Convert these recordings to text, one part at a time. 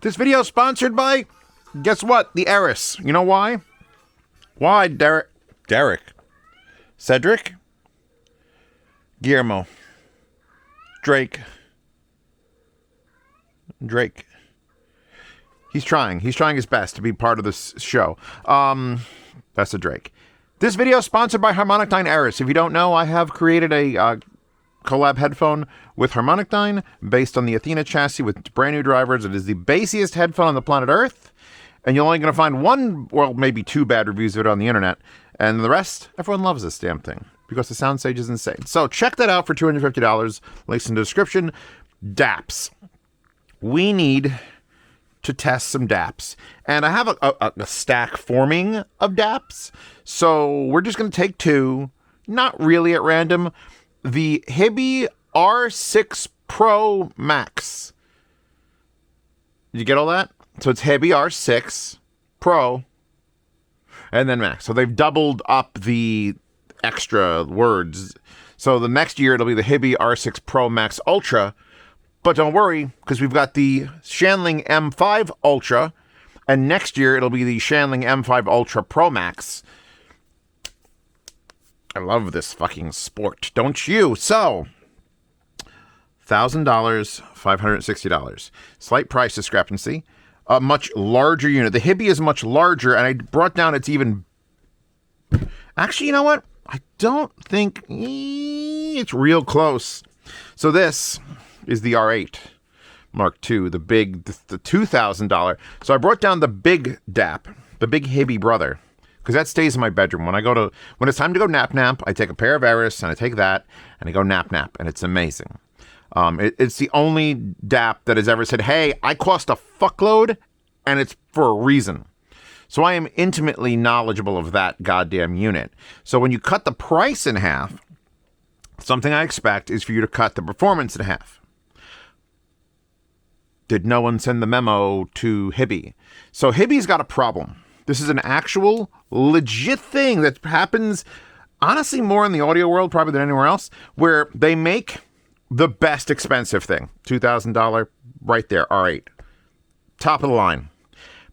This video is sponsored by, guess what? The Eris. You know why? Why, Derek? Cedric? Guillermo? Drake? He's trying his best to be part of this show. That's a Drake. This video is sponsored by Harmonic Dyne Eris. If you don't know, I have created a collab headphone with Harmonic Dyne based on the Athena chassis with brand new drivers. It is the bassiest headphone on the planet Earth, and you're only going to find one, well, maybe two bad reviews of it on the internet, and the rest, everyone loves this damn thing because the soundstage is insane. So check that out for $250. Links in the description. DAPs. We need to test some DAPs, and I have a stack forming of DAPs, so we're just going to take two, not really at random. The Hiby R6pro Max. Did you get all that? So it's Hiby R6 Pro and then Max. So they've doubled up the extra words. So the next year it'll be the Hiby R6pro Max Ultra. But don't worry, because we've got the Shanling M5 Ultra, and next year it'll be the Shanling M5 Ultra Pro Max. I love this fucking sport, don't you? So, $1,000, $560. Slight price discrepancy. A much larger unit. The Hiby is much larger, and I brought down its even... Actually, you know what? I don't think... It's real close. So this is the R8 Mark II, the $2,000. So I brought down the big DAP, the big Hiby brother, because that stays in my bedroom. When it's time to go nap, I take a pair of Eris and I take that and I go nap, and it's amazing. It's the only DAP that has ever said, hey, I cost a fuckload and it's for a reason. So I am intimately knowledgeable of that goddamn unit. So when you cut the price in half, something I expect is for you to cut the performance in half. Did no one send the memo to Hiby? So Hiby's got a problem. This is an actual legit thing that happens, honestly, more in the audio world probably than anywhere else, where they make the best expensive thing. $2,000 right there, R8. Top of the line.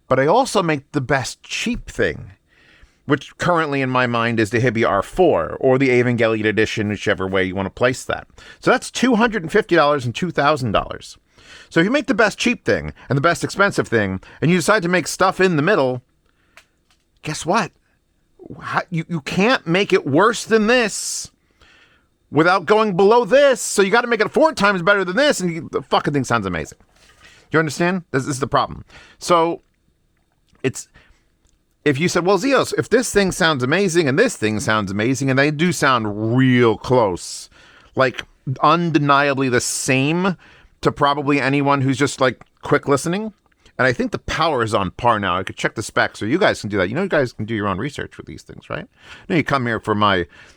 But I also make the best cheap thing, which currently in my mind is the Hiby R4 or the Evangelion edition, whichever way you want to place that. So that's $250 and $2,000. So if you make the best cheap thing and the best expensive thing, and you decide to make stuff in the middle, guess what? You can't make it worse than this without going below this. So you got to make it 4 times better than this, and the fucking thing sounds amazing. You understand? This is the problem. So it's... If you said, well, Zeos, if this thing sounds amazing and this thing sounds amazing, and they do sound real close, like undeniably the same to probably anyone who's just like quick listening. And I think the power is on par now. I could check the specs, so you guys can do that. You know, you guys can do your own research with these things, right? You come here for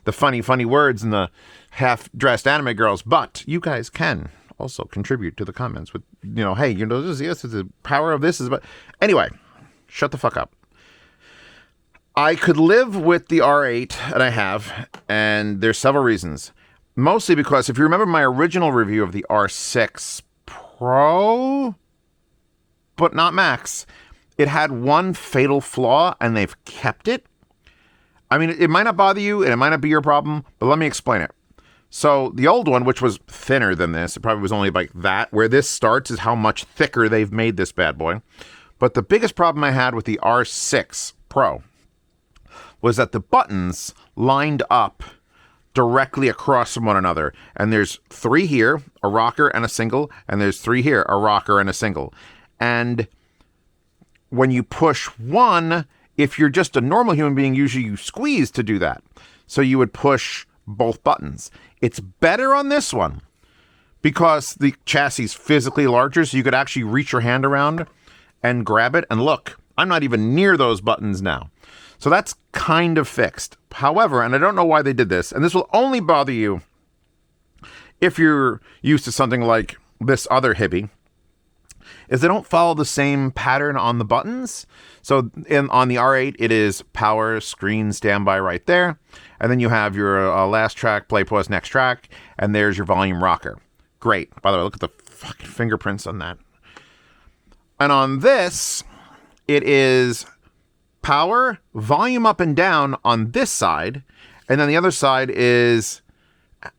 the funny words and the half-dressed anime girls, but you guys can also contribute to the comments with, hey, this is the power of this is, but anyway, shut the fuck up. I could live with the R8, and I have, and there's several reasons. Mostly because if you remember my original review of the R6pro, but not Max, it had one fatal flaw, and they've kept it. I mean, it might not bother you, and it might not be your problem, but let me explain it. So the old one, which was thinner than this, it probably was only like that. Where this starts is how much thicker they've made this bad boy. But the biggest problem I had with the R6pro was that the buttons lined up directly across from one another. And there's 3 here, a rocker and a single, and there's 3 here, a rocker and a single. And when you push one, if you're just a normal human being, usually you squeeze to do that. So you would push both buttons. It's better on this one because the chassis is physically larger, so you could actually reach your hand around and grab it. And look, I'm not even near those buttons now. So that's kind of fixed. However, and I don't know why they did this, and this will only bother you if you're used to something like this other Hiby, is they don't follow the same pattern on the buttons. So on the R8, it is power, screen, standby right there. And then you have your last track, play, pause, next track, and there's your volume rocker. Great. By the way, look at the fucking fingerprints on that. And on this, it is power, volume up and down on this side. And then the other side is,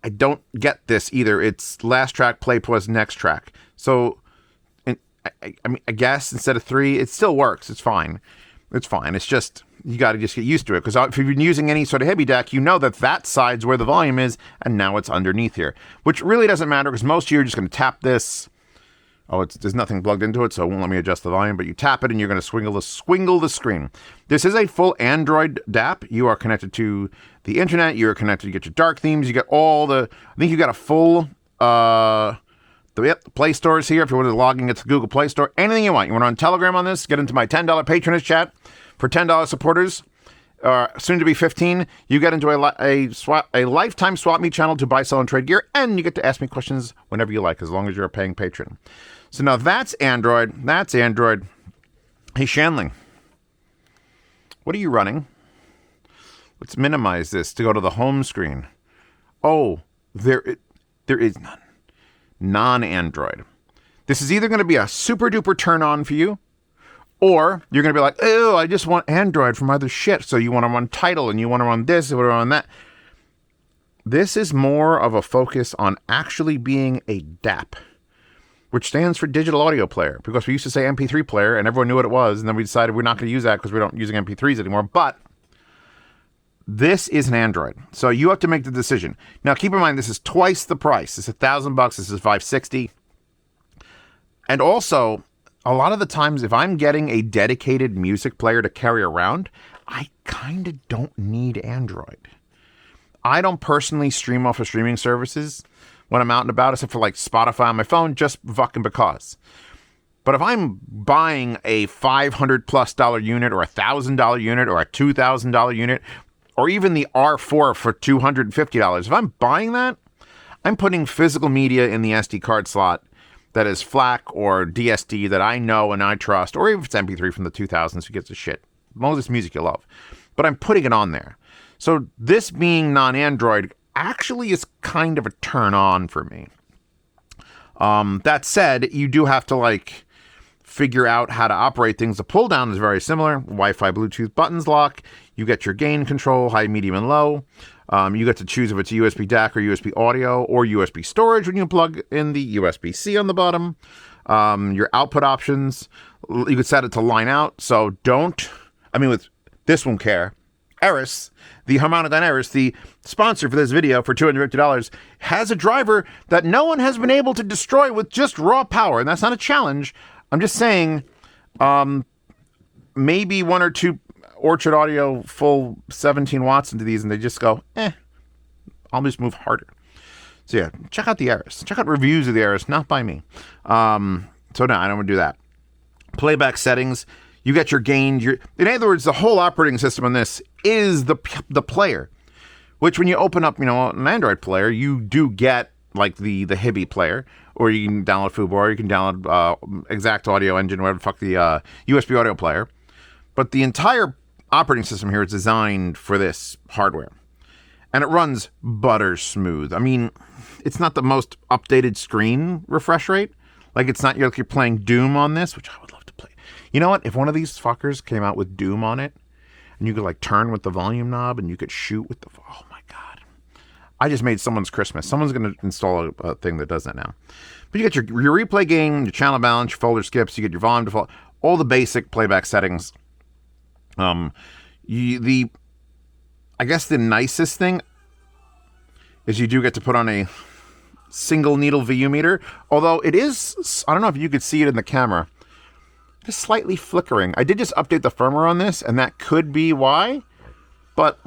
I don't get this either. It's last track, play, pause, next track. So, I mean, I guess instead of 3, it still works. It's fine. It's fine. It's just, you got to just get used to it. Because if you've been using any sort of Hiby deck, you know that side's where the volume is, and now it's underneath here. Which really doesn't matter, because most of you are just going to tap this. Oh, there's nothing plugged into it, so it won't let me adjust the volume. But you tap it, and you're going to swingle the screen. This is a full Android DAP. You are connected to the internet. You are connected to get your dark themes. You get all the... I think you got a full... the Play Store is here if you want to log in to the Google Play Store. Anything you want. You want to on Telegram on this? Get into my $10 patronage chat for $10 supporters. Soon to be 15. You get into a lifetime swap meet channel to buy, sell, and trade gear, and you get to ask me questions whenever you like, as long as you're a paying patron. So now that's Android. That's Android. Hey, Shanling, what are you running? Let's minimize this to go to the home screen. Oh, there is none. Non-Android. This is either going to be a super duper turn on for you, or you're going to be like, oh, I just want Android from other shit. So you want to run Tidal, and you want to run this, you want to run that. This is more of a focus on actually being a DAP, which stands for digital audio player, because we used to say MP3 player, and everyone knew what it was, and then we decided we're not going to use that because we don't using MP3s anymore. But this is an Android, so you have to make the decision. Now, keep in mind, this is twice the price. It's $1,000. This is $560. And also, a lot of the times, if I'm getting a dedicated music player to carry around, I kind of don't need Android. I don't personally stream off of streaming services when I'm out and about, except for like Spotify on my phone, just fucking because. But if I'm buying a $500+ unit, or $1,000 unit, or a $2,000 unit, or even the R4 for $250. If I'm buying that, I'm putting physical media in the SD card slot that is FLAC or DSD that I know and I trust, or even if it's MP3 from the 2000s, who gives a shit? As long as it's music you love. But I'm putting it on there. So this being non-Android actually is kind of a turn on for me. That said, you do have to figure out how to operate things. The pull down is very similar. Wi-Fi, Bluetooth buttons lock. You get your gain control, high, medium, and low. You get to choose if it's a USB DAC or USB audio or USB storage when you plug in the USB-C on the bottom. Your output options, you could set it to line out. So with this won't care. Eris, the Harmonic Eris, the sponsor for this video for $250, has a driver that no one has been able to destroy with just raw power. And that's not a challenge. I'm just saying, maybe 1 or 2 Orchard Audio full 17 watts into these, and they just go, I'll just move harder. So yeah, check out the Eris. Check out reviews of the Eris, not by me. So no, I don't want to do that. Playback settings, you get your gain. In other words, the whole operating system on this is the player, which when you open up, an Android player, you do get the Hiby player, or you can download Fubo, or you can download Exact Audio Engine, whatever the fuck, the USB audio player. But the entire operating system here is designed for this hardware. And it runs butter smooth. I mean, it's not the most updated screen refresh rate. It's not you're playing Doom on this, which I would love to play. You know what? If one of these fuckers came out with Doom on it, and you could turn with the volume knob, and you could shoot with oh my God. I just made someone's Christmas. Someone's going to install a thing that does that now. But you get your replay gain, your channel balance, your folder skips, you get your volume default, all the basic playback settings. I guess the nicest thing is you do get to put on a single needle VU meter, although it is, I don't know if you could see it in the camera, just slightly flickering. I did just update the firmware on this, and that could be why, but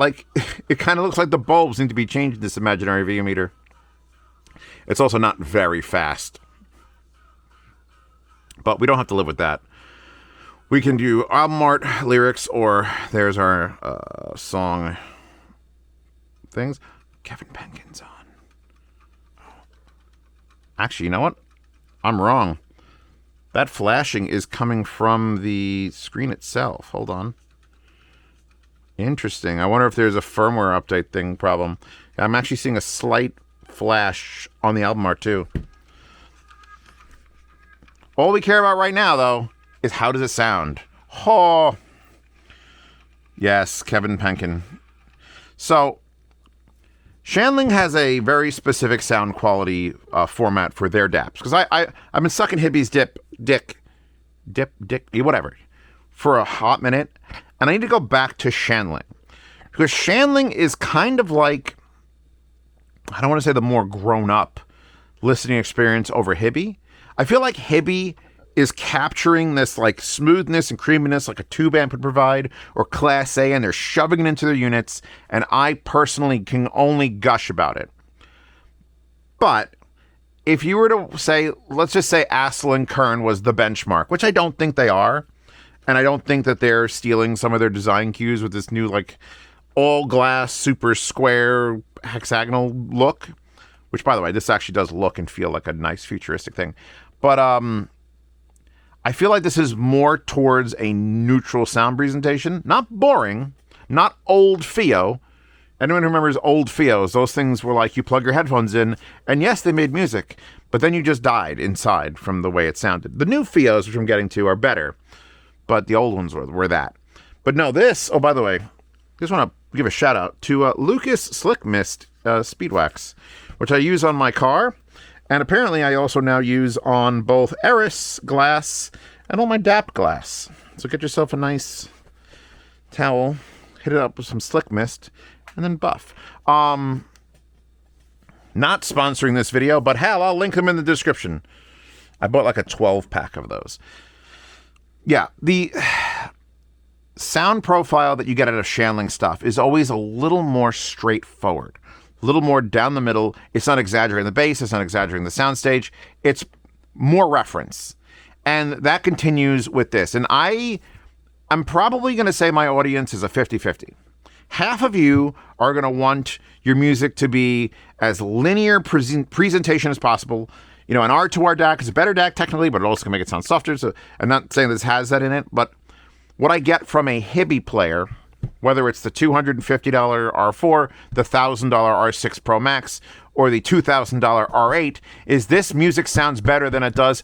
it kind of looks like the bulbs need to be changed in this imaginary VU meter. It's also not very fast, but we don't have to live with that. We can do album art, lyrics, or there's our song things. Kevin Penkin's on. Actually, you know what? I'm wrong. That flashing is coming from the screen itself. Hold on. Interesting. I wonder if there's a firmware update problem. I'm actually seeing a slight flash on the album art too. All we care about right now, though, is how does it sound? Oh, yes, Kevin Penkin. So, Shanling has a very specific sound quality format for their DAPs. Because I've been sucking Hiby's dick, whatever, for a hot minute. And I need to go back to Shanling. Because Shanling is kind of like, I don't want to say the more grown-up listening experience over Hiby. I feel like Hiby is capturing this like smoothness and creaminess like a tube amp would provide, or Class A, and they're shoving it into their units, and I personally can only gush about it. But if you were to say, let's just say Assel and Kern was the benchmark, which I don't think they are, and I don't think that they're stealing some of their design cues with this new like all glass, super square, hexagonal look, which, by the way, this actually does look and feel like a nice futuristic thing. But I feel like this is more towards a neutral sound presentation. Not boring, not old Fio. Anyone who remembers old Fios, those things were like you plug your headphones in, and yes, they made music, but then you just died inside from the way it sounded. The new Fios, which I'm getting to, are better, but the old ones were that. But no, this, oh, by the way, I just want to give a shout out to Lucas Slick Mist Speedwax, which I use on my car. And apparently I also now use on both Eris glass and all my DAP glass. So get yourself a nice towel, hit it up with some Slick Mist, and then buff. Not sponsoring this video, but hell, I'll link them in the description. I bought like a 12-pack of those. Yeah, the sound profile that you get out of Shanling stuff is always a little more straightforward. A little more down the middle. It's not exaggerating the bass. It's not exaggerating the soundstage. It's more reference. And that continues with this. And I'm probably going to say my audience is a 50-50. Half of you are going to want your music to be as linear presentation as possible. You know, an R2R DAC is a better DAC technically, but it also can make it sound softer. So I'm not saying this has that in it, but what I get from a Hiby player, whether it's the $250 R4, the $1,000 R6pro Max, or the $2,000 R8, is this music sounds better than it does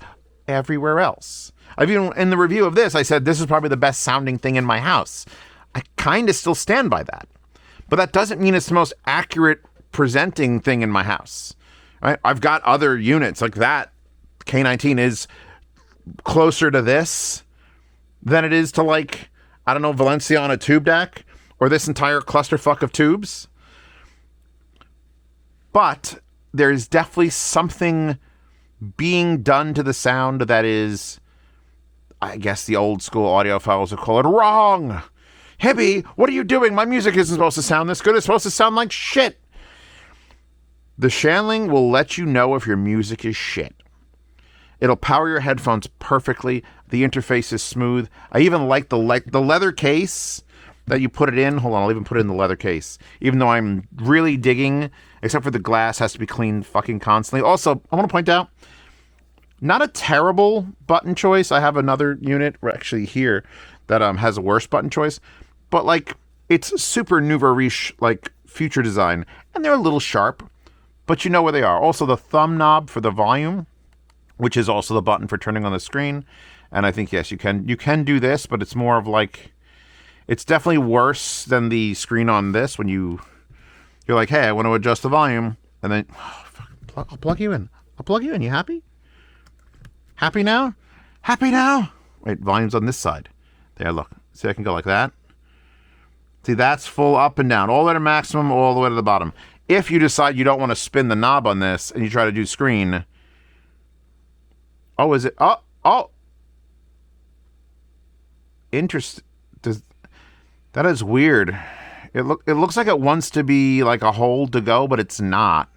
everywhere else. I've even, in the review of this, I said this is probably the best sounding thing in my house. I kind of still stand by that. But that doesn't mean it's the most accurate presenting thing in my house. Right? I've got other units like that. K19 is closer to this than it is to, like, I don't know, Valenciana tube DAC, or this entire clusterfuck of tubes. But there's definitely something being done to the sound that is, I guess the old school audiophiles would call it wrong. Hiby, what are you doing? My music isn't supposed to sound this good. It's supposed to sound like shit. The Shanling will let you know if your music is shit. It'll power your headphones perfectly. The interface is smooth. I even like the leather case that you put it in. Hold on, I'll even put it in the leather case. Even though I'm really digging, except for the glass has to be cleaned fucking constantly. Also, I want to point out, not a terrible button choice. I have another unit actually here that has a worse button choice. But like, it's super nouveau riche, like future design. And they're a little sharp, but you know where they are. Also, the thumb knob for the volume, which is also the button for turning on the screen. And I think, yes, you can do this, but it's more of like, it's definitely worse than the screen on this when you're like, hey, I want to adjust the volume. And then, I'll plug you in. I'll plug you in. You happy? Happy now? Happy now? Wait, volume's on this side. There, look. See, I can go like that. See, that's full up and down. All the way to maximum, all the way to the bottom. If you decide you don't want to spin the knob on this and you try to do screen. Oh, is it? Oh. Interesting. That is weird. It looks like it wants to be like a hold to go, but it's not.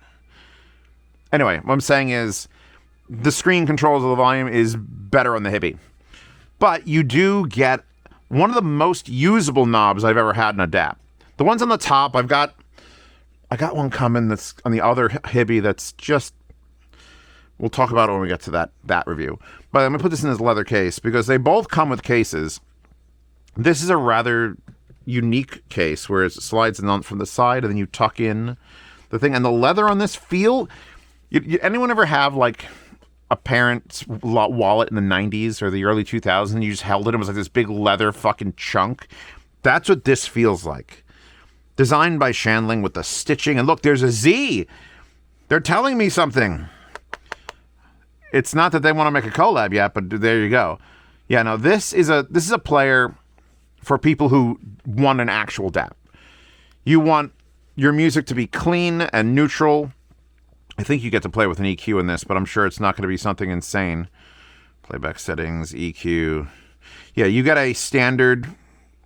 Anyway, what I'm saying is the screen controls of the volume is better on the Hiby. But you do get one of the most usable knobs I've ever had in a DAP. The ones on the top, I got one coming that's on the other Hiby that's just, we'll talk about it when we get to that review. But I'm going to put this in this leather case because they both come with cases. This is a rather unique case where it slides in from the side and then you tuck in the thing. And the leather on this anyone ever have like a parent's wallet in the 90s or the early 2000s. You just held it. It was like this big leather fucking chunk. That's what this feels like. Designed by Shanling with the stitching. And look, there's a Z. They're telling me something. It's not that they want to make a collab yet, but there you go. Yeah, no, this is a player for people who want an actual DAP. You want your music to be clean and neutral. I think you get to play with an EQ in this, but I'm sure it's not going to be something insane. Playback settings, EQ. Yeah, you got a standard,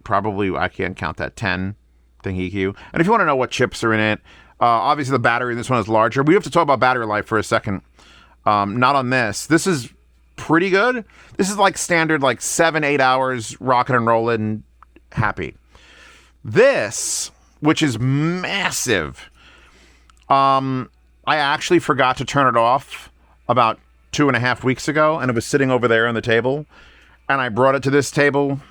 probably, I can't count that, 10 thing EQ. And if you want to know what chips are in it, obviously the battery in this one is larger. We have to talk about battery life for a second. Not on this. This is pretty good. This is like standard, like 7-8 hours, rocking and rolling, happy. This, which is massive, I actually forgot to turn it off about 2.5 weeks ago, and it was sitting over there on the table. And I brought it to this table,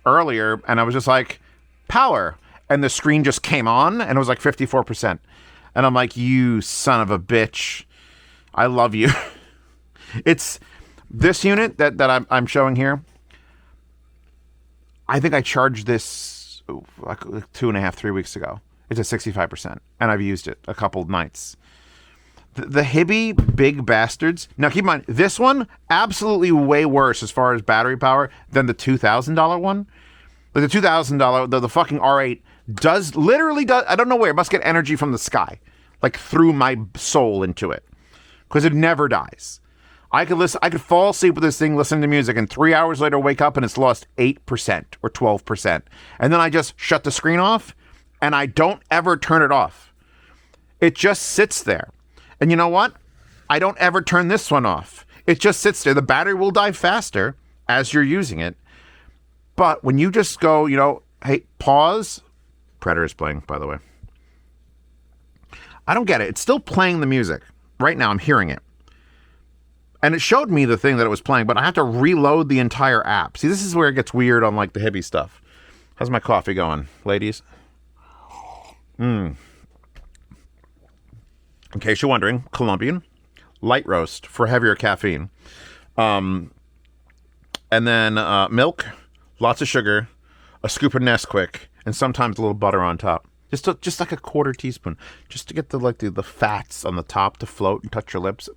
earlier, and I was just like, power. And the screen just came on, and it was like 54%. And I'm like, you son of a bitch. I love you. It's this unit that I'm showing here. I think I charged this like 2.5, 3 weeks ago. It's at 65%, and I've used it a couple nights. The Hiby big bastards. Now, keep in mind, this one, absolutely way worse as far as battery power than the $2,000 one. Like the $2,000, the fucking R8 literally does, I don't know where, it must get energy from the sky, like through my soul into it, because it never dies. I could fall asleep with this thing listening to music, and 3 hours later wake up and it's lost 8% or 12%. And then I just shut the screen off, and I don't ever turn it off. It just sits there. And you know what? I don't ever turn this one off. It just sits there. The battery will die faster as you're using it. But when you just go, hey, pause. Predator is playing, by the way. I don't get it. It's still playing the music. Right now, I'm hearing it. And it showed me the thing that it was playing, but I have to reload the entire app. See, this is where it gets weird on, like, the Hiby stuff. How's my coffee going, ladies? In case you're wondering, Colombian, light roast for heavier caffeine. And then milk, lots of sugar, a scoop of Nesquik, and sometimes a little butter on top. Just like a quarter teaspoon, just to get the fats on the top to float and touch your lips.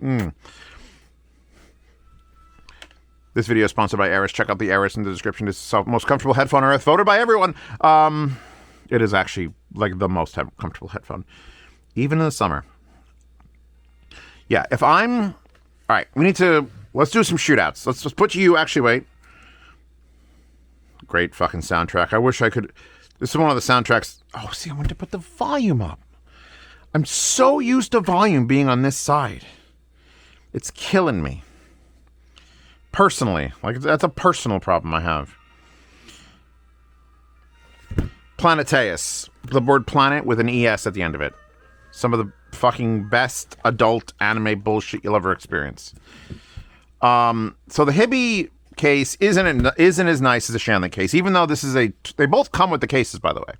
This video is sponsored by Aris. Check out the Aris in the description. It's the most comfortable headphone on earth, voted by everyone. It is actually like the most comfortable headphone, even in the summer. Yeah, all right, let's do some shootouts. Let's put you, actually, wait. Great fucking soundtrack. I wish I could, this is one of the soundtracks. Oh, see, I wanted to put the volume up. I'm so used to volume being on this side. It's killing me. Personally, like, that's a personal problem I have. Planeteus, the word planet with an ES at the end of it. Some of the fucking best adult anime bullshit you'll ever experience. So the Hiby case isn't as nice as the Shanling case, even though they both come with the cases, by the way.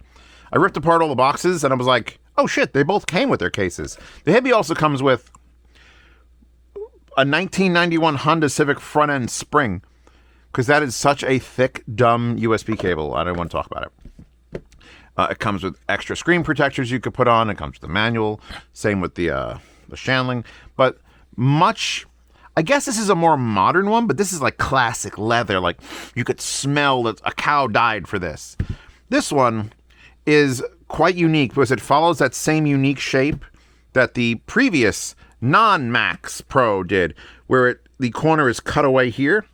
I ripped apart all the boxes and I was like, oh shit, they both came with their cases. The Hiby also comes with a 1991 Honda Civic front end spring, because that is such a thick, dumb USB cable. I don't want to talk about it. It comes with extra screen protectors you could put on. It comes with the manual. Same with the Shanling. But I guess this is a more modern one, but this is like classic leather. Like, you could smell that a cow died for this. This one is quite unique because it follows that same unique shape that the previous non-Max Pro did, where the corner is cut away here.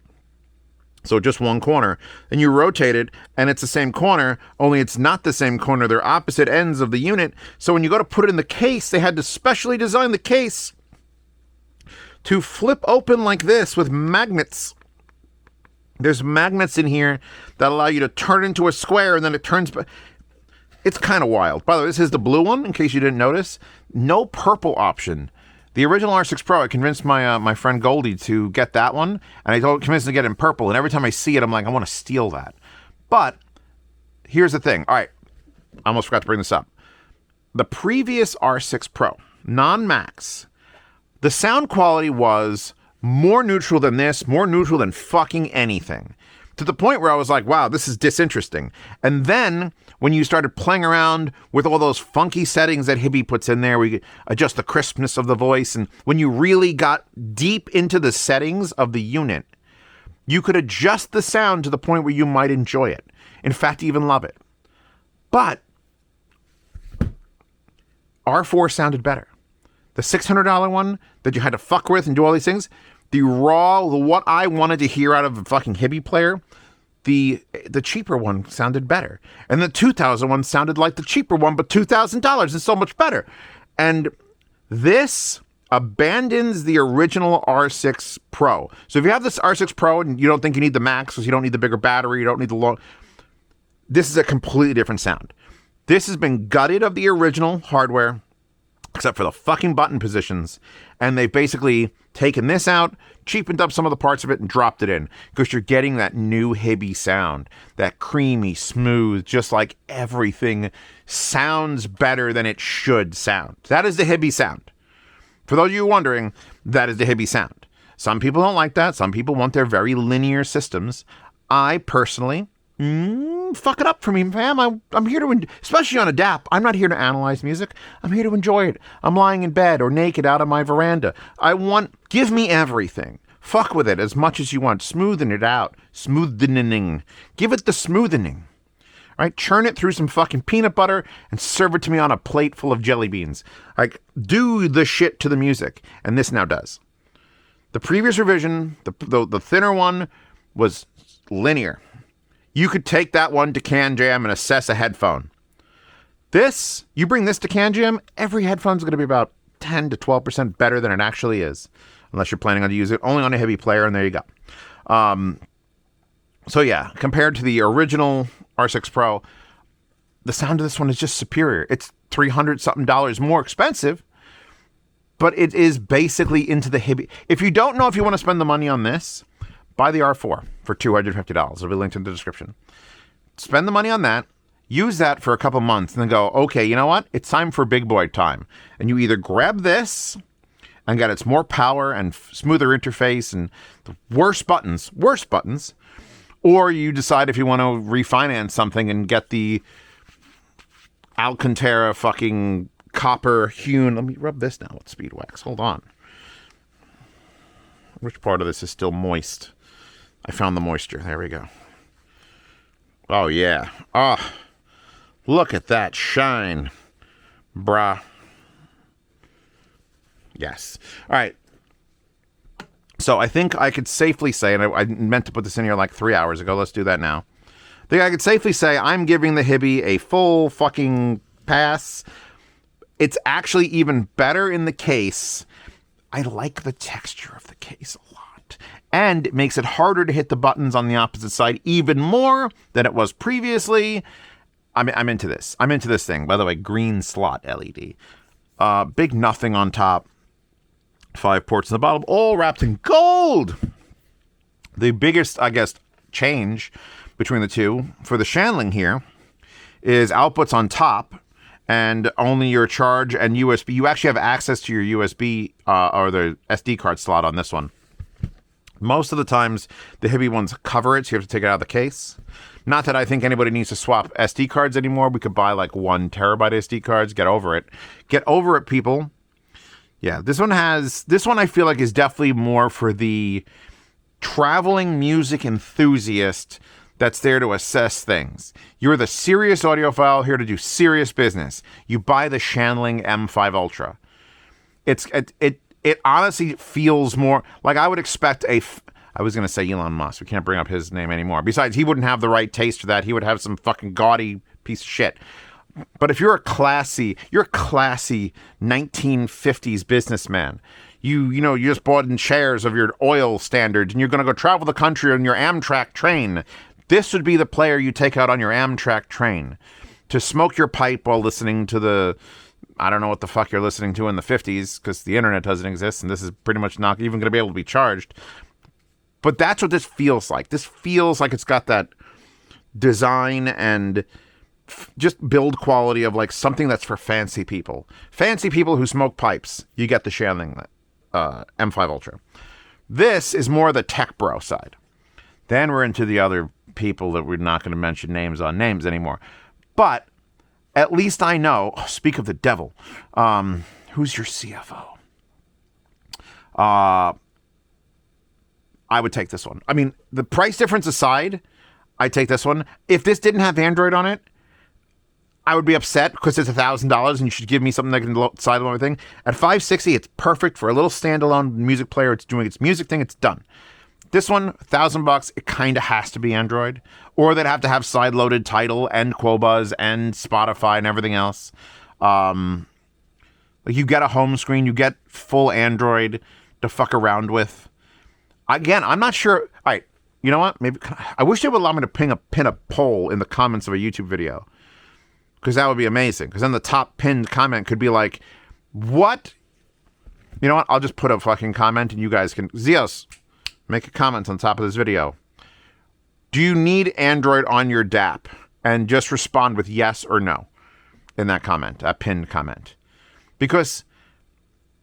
So just one corner, and you rotate it, and it's the same corner, only it's not the same corner. They're opposite ends of the unit. So when you go to put it in the case, they had to specially design the case to flip open like this with magnets. There's magnets in here that allow you to turn into a square, and then it turns. It's kind of wild. By the way, this is the blue one, in case you didn't notice. No purple option. The original R6pro, I convinced my friend Goldie to get that one, and I convinced him to get it in purple, and every time I see it, I'm like, I want to steal that. But here's the thing. All right, I almost forgot to bring this up. The previous R6pro, non-Max, The sound quality was more neutral than this, more neutral than fucking anything. To the point where I was like, wow, this is disinteresting. And then when you started playing around with all those funky settings that Hiby puts in there, we adjust the crispness of the voice. And when you really got deep into the settings of the unit, you could adjust the sound to the point where you might enjoy it. In fact, even love it. But R4 sounded better. The $600 one that you had to fuck with and do all these things, the what I wanted to hear out of a fucking Hiby player, the cheaper one sounded better. And the $2,000 one sounded like the cheaper one, but $2,000 is so much better. And this abandons the original R6 Pro. So if you have this R6 Pro and you don't think you need the Max, because you don't need the bigger battery, you don't need the long, this is a completely different sound. This has been gutted of the original hardware, except for the fucking button positions. And they've basically taken this out, cheapened up some of the parts of it, and dropped it in. Because you're getting that new Hiby sound. That creamy, smooth, just like everything sounds better than it should sound. That is the Hiby sound. For those of you wondering, that is the Hiby sound. Some people don't like that. Some people want their very linear systems. I personally... fuck it up for me, fam. I'm here to, especially on a DAP, I'm not here to analyze music. I'm here to enjoy it. I'm lying in bed or naked out on my veranda. Give me everything. Fuck with it as much as you want. Smoothing it out. Smoothening. Give it the smoothening. All right? Churn it through some fucking peanut butter and serve it to me on a plate full of jelly beans. Like, do the shit to the music. And this now does. The previous revision, the thinner one, was linear. You could take that one to Can Jam and assess a headphone. This, you bring this to Can Jam, every headphone's going to be about 10 to 12% better than it actually is. Unless you're planning on to use it only on a Hiby player, and there you go. So yeah, compared to the original R6 Pro, the sound of this one is just superior. It's $300-something more expensive, but it is basically into the Hiby. If you don't know if you want to spend the money on this, buy the R4 for $250. It'll be linked in the description. Spend the money on that. Use that for a couple months and then go, okay, you know what? It's time for big boy time. And you either grab this and get its more power and smoother interface and the worse buttons, or you decide if you want to refinance something and get the Alcantara fucking copper hewn. Let me rub this now with speed wax. Hold on. Which part of this is still moist? I found the moisture. There we go. Oh, yeah. Oh, look at that shine, brah. Yes. All right. So I think I could safely say, and I meant to put this in here like 3 hours ago. Let's do that now. I think I could safely say I'm giving the Hiby a full fucking pass. It's actually even better in the case. I like the texture of the case a lot. And it makes it harder to hit the buttons on the opposite side even more than it was previously. I'm into this. I'm into this thing. By the way, green slot LED. Big nothing on top. 5 ports in the bottom, all wrapped in gold. The biggest, I guess, change between the two for the Shanling here is outputs on top and only your charge and USB. You actually have access to your USB or the SD card slot on this one. Most of the times, the Hiby ones cover it, so you have to take it out of the case. Not that I think anybody needs to swap SD cards anymore. We could buy like 1 terabyte SD cards. Get over it. Get over it, people. Yeah, this one I feel like is definitely more for the traveling music enthusiast that's there to assess things. You're the serious audiophile here to do serious business. You buy the Shanling M5 Ultra. It honestly feels more like I would expect I was going to say Elon Musk. We can't bring up his name anymore. Besides, he wouldn't have the right taste for that. He would have some fucking gaudy piece of shit. But if you're a classy 1950s businessman, you just bought in shares of your oil standards and you're going to go travel the country on your Amtrak train, this would be the player you take out on your Amtrak train to smoke your pipe while listening to the, I don't know what the fuck you're listening to in the 50s because the internet doesn't exist and this is pretty much not even going to be able to be charged. But that's what this feels like. This feels like it's got that design and just build quality of like something that's for fancy people. Fancy people who smoke pipes. You get the Shanling M5 Ultra. This is more the tech bro side. Then we're into the other people that we're not going to mention names on names anymore. But at least I know, speak of the devil, who's your CFO? I would take this one. I mean, the price difference aside, I'd take this one. If this didn't have Android on it, I would be upset because it's $1,000 and you should give me something that can side load everything. At $560, it's perfect for a little standalone music player. It's doing its music thing. It's done. This one, $1,000, it kind of has to be Android, or they'd have to have side-loaded Tidal and Qobuz and Spotify and everything else. Like you get a home screen, you get full Android to fuck around with. Again, I'm not sure. All right, you know what? Maybe I wish they would allow me to pin a poll in the comments of a YouTube video, because that would be amazing. Because then the top pinned comment could be like, "What?" You know what? I'll just put a fucking comment, and you guys can Zeos. Make a comment on top of this video. Do you need Android on your DAP? And just respond with yes or no in that comment, that pinned comment. Because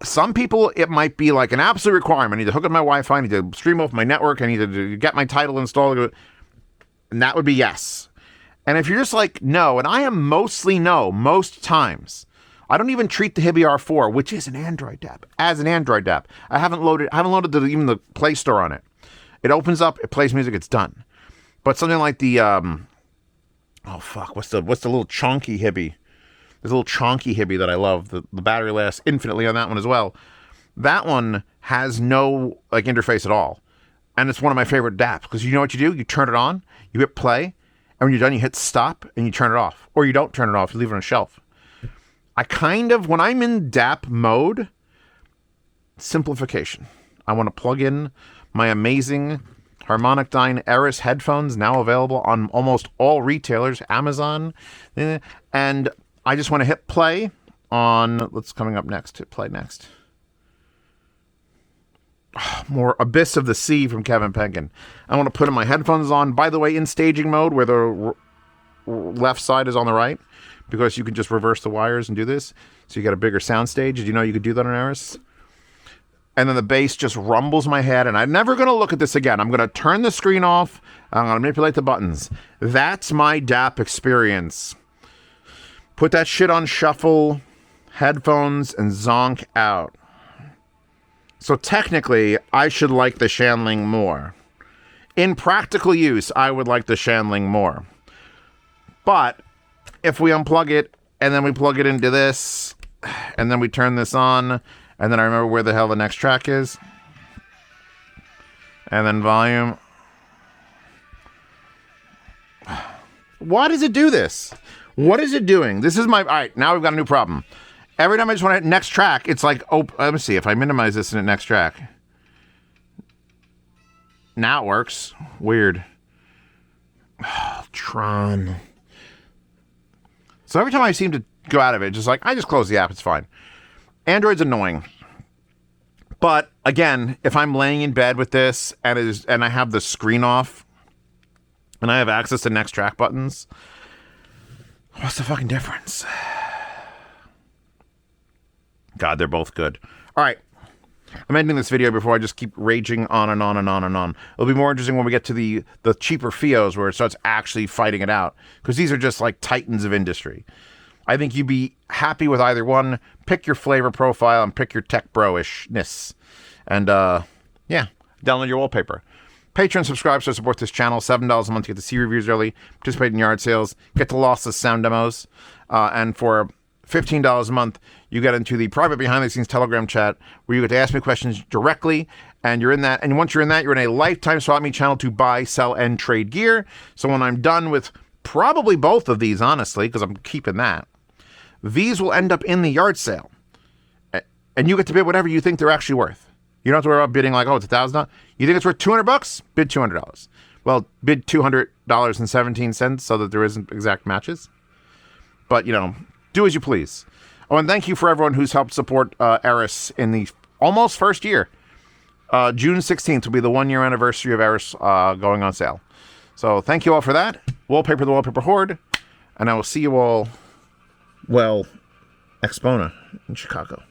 some people, it might be like an absolute requirement. I need to hook up my Wi-Fi. I need to stream off my network. I need to get my Tidal installed. And that would be yes. And if you're just like, no, and I am mostly no, most times. I don't even treat the Hiby R4, which is an Android DAP, as an Android DAP. I haven't loaded even the Play Store on it. It opens up, it plays music, it's done. But something like the what's the little chonky Hiby? There's a little chonky Hiby that I love. The battery lasts infinitely on that one as well. That one has no like interface at all. And it's one of my favorite DAPs because you know what you do? You turn it on, you hit play, and when you're done, you hit stop and you turn it off. Or you don't turn it off, you leave it on a shelf. I kind of, when I'm in DAP mode, simplification. I want to plug in my amazing Harmonic Dyne Eris headphones, now available on almost all retailers, Amazon, and I just want to hit play on, what's coming up next? Hit play next. More Abyss of the Sea from Kevin Penkin. I want to put in my headphones on, by the way, in staging mode, where the left side is on the right, because you can just reverse the wires and do this. So you got a bigger sound stage. Did you know you could do that on Eris? And then the bass just rumbles my head, and I'm never going to look at this again. I'm going to turn the screen off. I'm going to manipulate the buttons. That's my DAP experience. Put that shit on shuffle, headphones, and zonk out. So technically, I should like the Shanling more. In practical use, I would like the Shanling more. But if we unplug it, and then we plug it into this, and then we turn this on, and then I remember where the hell the next track is, and then volume. Why does it do this? What is it doing? This is my... All right, now we've got a new problem. Every time I just want to hit next track, it's like... Oh, let me see. If I minimize this and hit next track. Now it works. Weird. Tron... So every time I seem to go out of it, just like, I just close the app, it's fine. Android's annoying. But again, if I'm laying in bed with this and I have the screen off and I have access to next track buttons, what's the fucking difference? God, they're both good. All right. I'm ending this video before I just keep raging on and on and on and on. It'll be more interesting when we get to the cheaper Fios where it starts actually fighting it out. Because these are just like titans of industry. I think you'd be happy with either one. Pick your flavor profile and pick your tech bro-ishness. And yeah, download your wallpaper. Patreon subscribe to support this channel. $7 a month to get to see reviews early, participate in yard sales, get to lossless sound demos. And for $15 a month, you get into the private behind-the-scenes Telegram chat where you get to ask me questions directly, and you're in that. And once you're in that, you're in a lifetime Swap Meet channel to buy, sell, and trade gear. So when I'm done with probably both of these, honestly, because I'm keeping that, these will end up in the yard sale. And you get to bid whatever you think they're actually worth. You don't have to worry about bidding like, oh, it's $1,000. You think it's worth $200? Bid $200. Well, bid $200.17 so that there isn't exact matches. But, you know, do as you please. Oh, and thank you for everyone who's helped support Eris in the almost first year. June 16th will be the 1-year anniversary of Eris going on sale. So thank you all for that. Wallpaper the Wallpaper Horde. And I will see you all, well, Expona in Chicago.